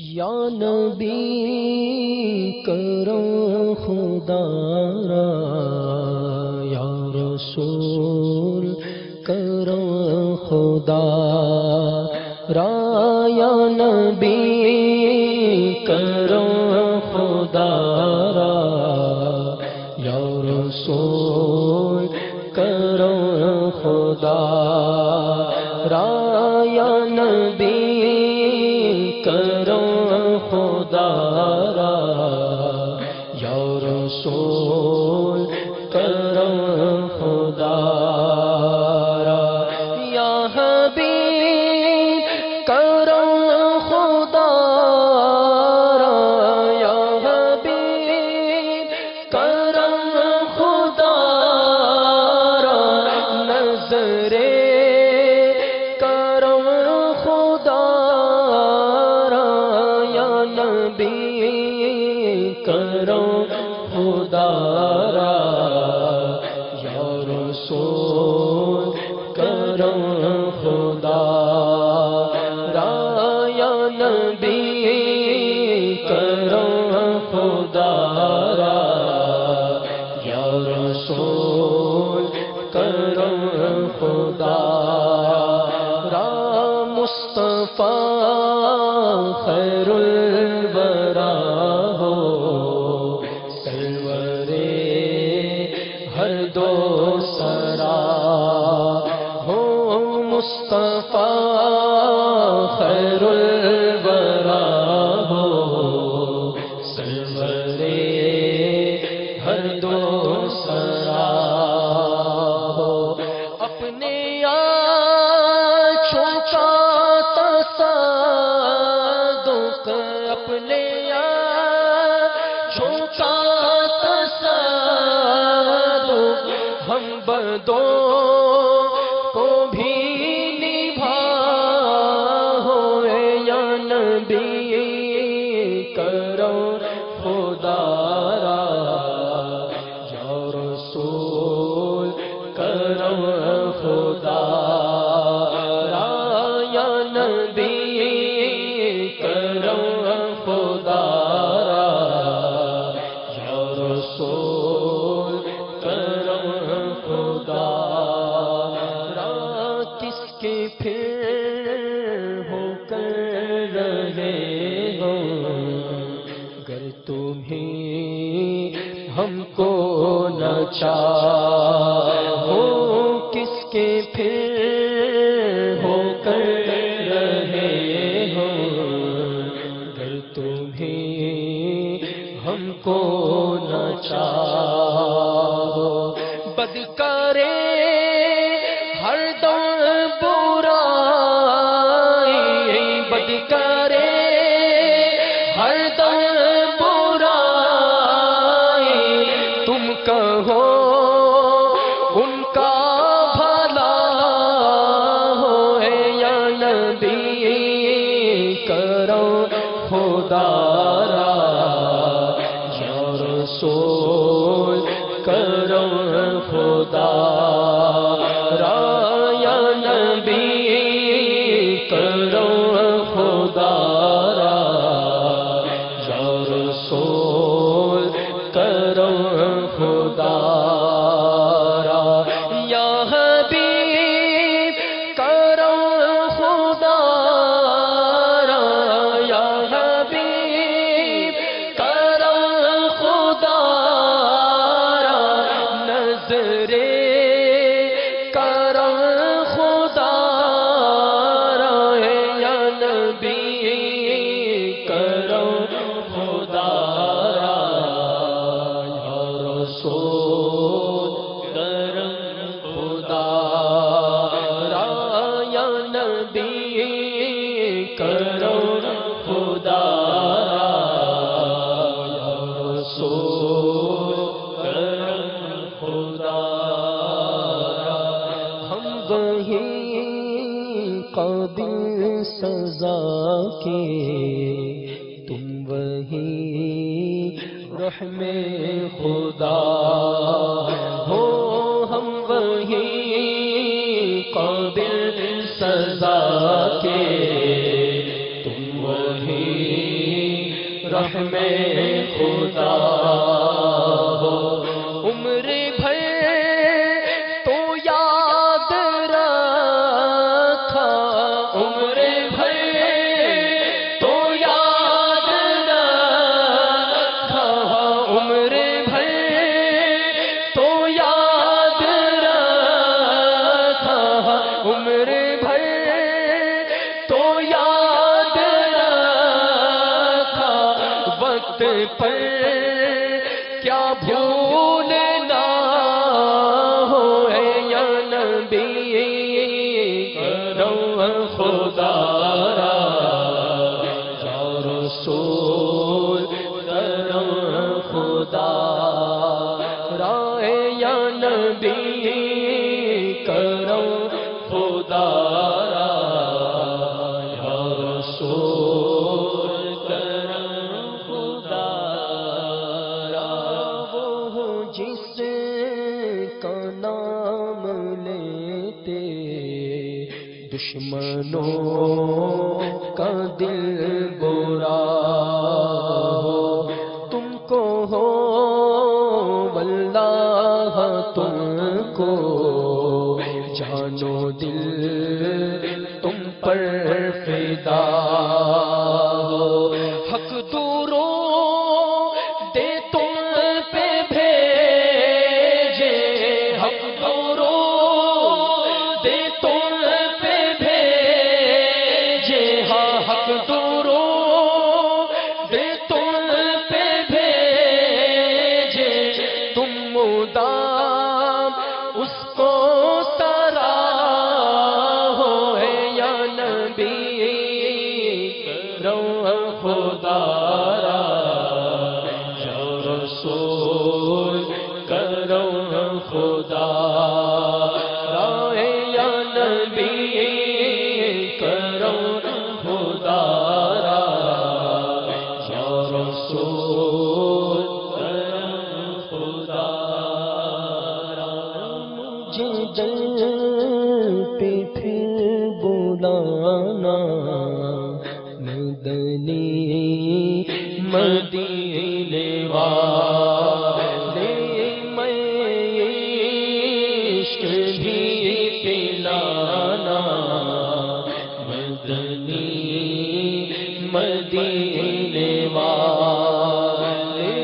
یا نبی کرم خدا را، یا رسول کرم خدا را، یا نبی کرم خدا را، یا رسول کرم خدا را، یا نبی کرم خدا را، یا رسول کرم خدا را، یا حبیب کرم خدا را، یا حبیب کرم خدا را، نظر کرم خدا را، یا نبی کرم خدا را، یا رسول کرم خدا را، یا نبی کرم خدا را، یا رسول کرم خدا را، مصطفیٰ خیر الورا ہو، سرور ہر دو سرا ہو، مصطفیٰ خیر الورا ہو، سرور ہر دو سرا ہو، اپنے آنچوں کا تصدق، اپنے آنچوں کا تصدق ہم بدوں کو بھی نبھاؤ، یا نبی کرم خدا را، یا رسول کرم خدا را، یا نبی کرم خدا را، یا رسول کرم خدا را، کس کے پھر ہو کر رہے ہو، گر تمہیں ہم کو نہ چاہو، کس کے پھر ہو کر رہے ہو، گر تمہیں ہم کو نہ چاہو، بدکارے ہر دم برائی، بدکارے ہر دم برائی، تم کہو ان کا بھلا ہو، یا نبی کرم خدا را، یا رسول کرم خدا را، یا نبی کرم خدا را، یا رسول کرم خدا را، یا حبیب کرم خدا را، یا حبیب کرم خدا را، نظر کرم خدا را، یا نبی کرم خدا را، یا رسول کرم خدا را، یا نبی کرم خدا را، یا رسول کرم خدا را، ہم وہی قابل سزا کے، تم وہی رحم خدا ہو، ہم وہی قابل سزا کے، تم وہی رحم خدا ہو، عمر بھر تو یاد رکھا، عمر بھر تو یاد رکھا، عمر بھر تو یاد رکھا، عمر بھر تو یاد رکھا، وقت پر کیا بھولنا ہو اے یا نبی کرم خدا را، یا رسول کرم خدا را، یا نبی کرم خدا را، یا رسول کرم خدا را، وہ جس کا نام لیتے دشمنوں کا دل برا ہو، تم کو ہو واللہ تم کو جانو دل تم پر فدا ہو، حق دوروں دے تم پہ بھیجے، حق دوروں دے تم پہ بھیجے، ہاں حق دوروں دے تم پہ بھیجے، تم مدام اس کو سراہو اے یا نبی کرم خدا را، یا رسول کرم خدا را، یا نبی کرم خدا را، یا رسول کرم خدا را، مجھے در پہ پھر بلانا مدنی مدینے والے، میں عشق بھی پلانا مدنی مدینے والے،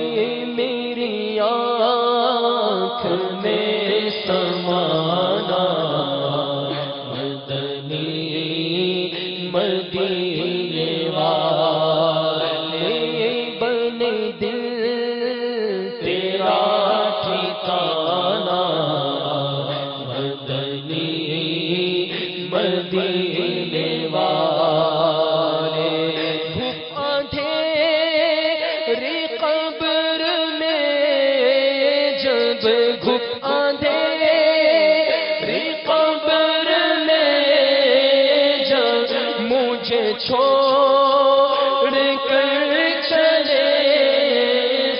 میری آنکھ میں سمانا مدنی مدینے والے، بنے دل تیرا ٹھکانا مدنی مدینے والے، دھوپ اندھیری قبر میں جب گھپ اندھیری قبر میں جب مجھے چھوڑ کر چلے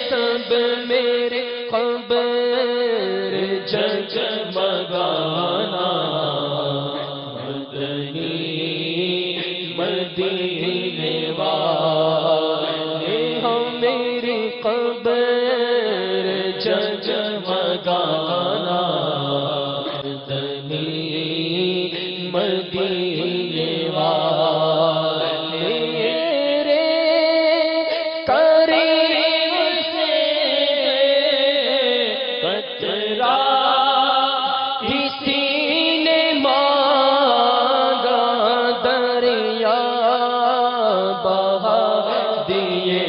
سب میرے قبر جگمگانا مدنی مدینے والے، ہم میری قبر جگمگانا مدنی مدینے والے، رے کریم سے قطرہ کسی نے مانگا، دریا بہا دیے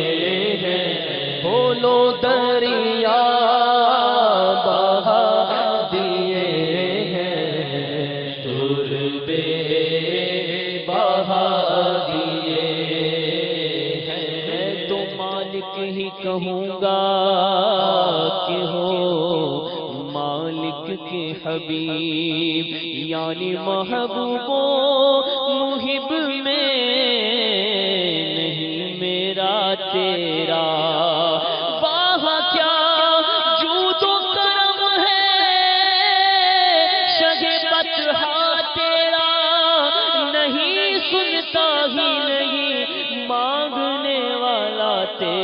ہیں، بولو دریا بہا دیے ہیں، تربے بہا دیے ہیں، تو مالک ہی کہوں گا کہ ہو مالک کے حبیب، یعنی محبوب و محب میں نہیں میرا تیرا، وہاں کیا جود و کرم ہے شہ بطحا تیرا، نہیں سنتا ہی نہیں مانگنے والا تیرا،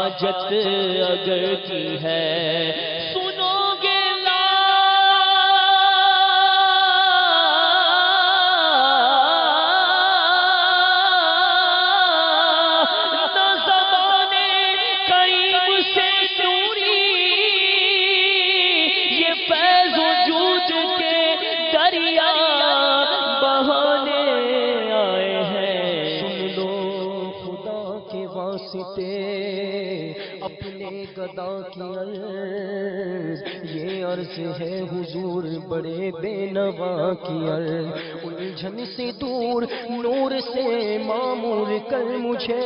حاجت اگر کی ہے سنو گے لا نہ زبانے قریب سے نوری یہ فیض وجود کے دریا بہانے آئے ہیں. سن لو خدا کے واسطے اپنے گدا کی عرض، یہ عرض ہے حضور بڑے بے نوا کی عرض. الجھن سے دور نور سے معمور کر مجھے،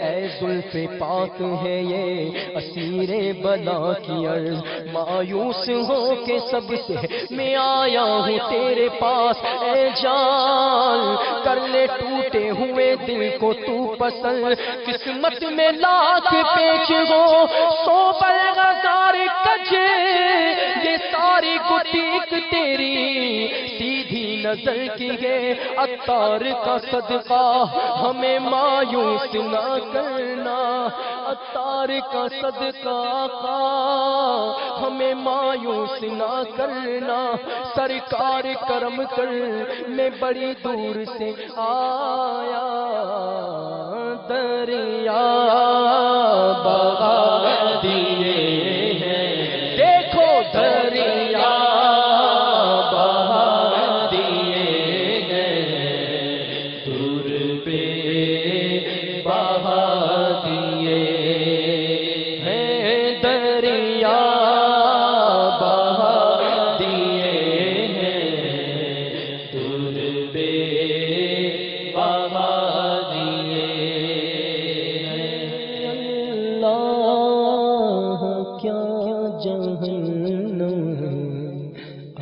اے زلف پاک ہے یہ اسیر بلا کی عرض. مایوس ہو کے سب سے میں آیا ہوں تیرے پاس، اے جان کر لے ٹوٹے ہوئے دل کو تو پسند. قسمت میں لاکھ پیچ ہو سو بلغزار کجے، یہ ساری گٹیک تیری سیدھی نظر کی ہے. عطار کا صدقہ ہمیں مایوس نہ کرنا، عطار کا صدقہ آقا ہمیں مایوس نہ کرنا. سرکار کرم کر میں بڑی دور سے آیا، دریا بہا دیے ہیں دیکھو دریا بہا دیے ہیں، دور پہ بہا دیے ہیں، دریا بہا دیے ہیں، دور پہ بہا دیے ہیں. اللہ کیا جہنم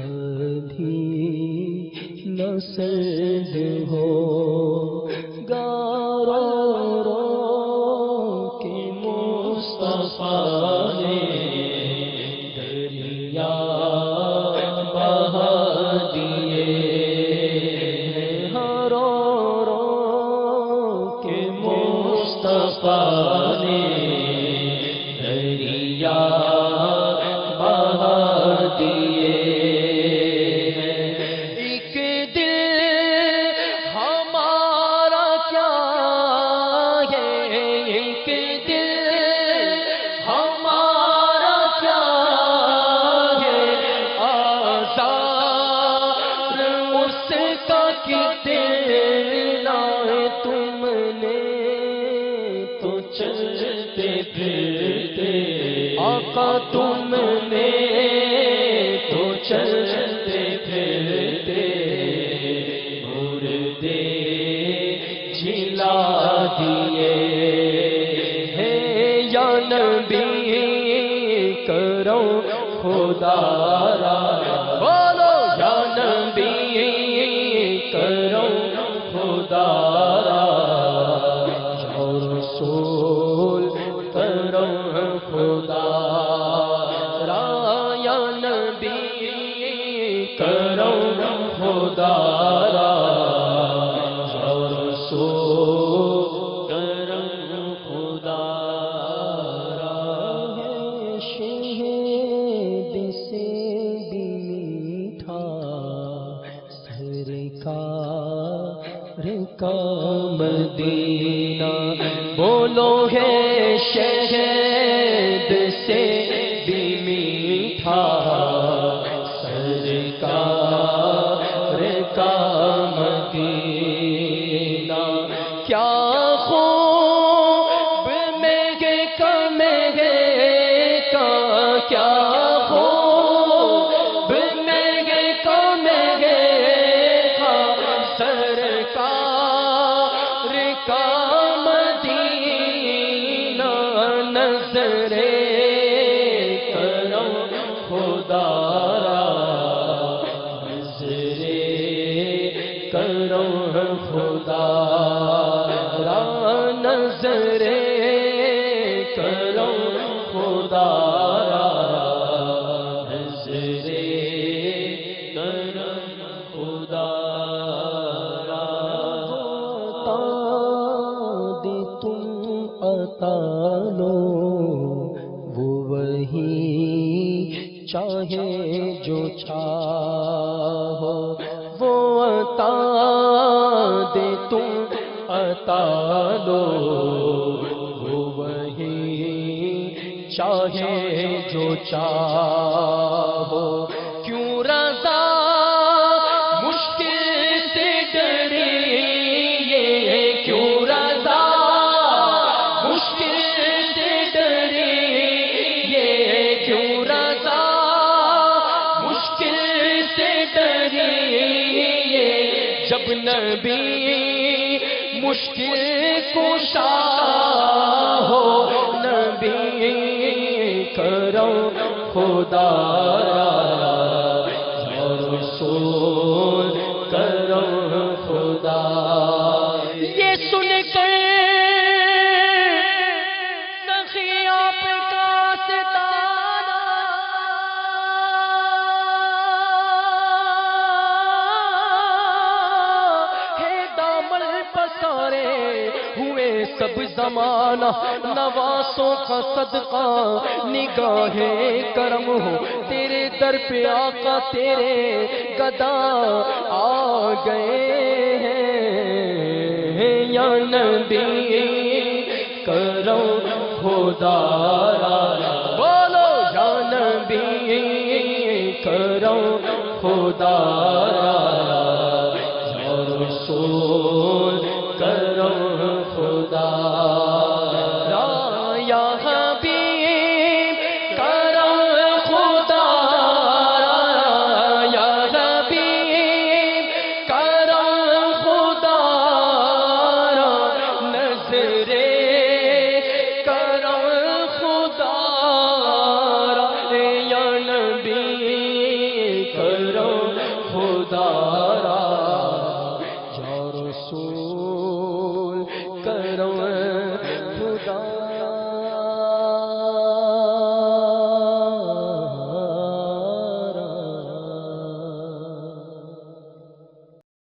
ابھی نہ سرد ہو گارو رو کے مصطفیٰ نے دریا بہا دیے ہیں. رو رو کے مصطفیٰ نے دریا بہا دیے ہیں. ایک دل ہمارا کیا ہے، ایک دل ہمارا کیا ہے، آزار اس کا کتنا ہے. تم نے تو چلتے پھرتے آقا، تم نے تو چلتے پھرتے مردے جلا دیے ہیں. یا نبی کرو خدا را بولو، یا نبی کرو خدا را، یا رسول کرو خدا را، یا نبی کرو خدا را، یا رسول کرو خدا را. شہد سے بھی میٹھا سرکار کا مدینہ، بولو ہے شہد سے بھی میٹھا سرکار کا مدینہ. کیا خوب مہنگے کا مہنگے کا، کیا خوب مہنگے کا مہنگے کا، سرکار کا مدینہ. نظرے کرم خدا را، نظرے کرم خدا را، نظرے کرم خدا را، نظرے کرم خدا را. عطا دے تم عطا چاہے جو چاہو وہ عطا دے تم عطا لو وہ وہی چاہے جو چاہو کیوں رضا مشکل سے ڈری یہ کیوں رضا مشکل سے ڈری یہ کیوں رضا مشکل سے ڈری یہ جب نبی مشکل کشا ہو نبی کرم خدا یا رسول کرم خدا یہ سن کر سخی آپ کا ستارہ ہے دامن پسارے ہوئے سب زمانہ نواسوں کا صدقہ نگاہ کرم ہو تیرے در پہ آقا تیرے گدا آ گئے ہیں یا نبی کرم خدا بولو یا نبی کرم خدا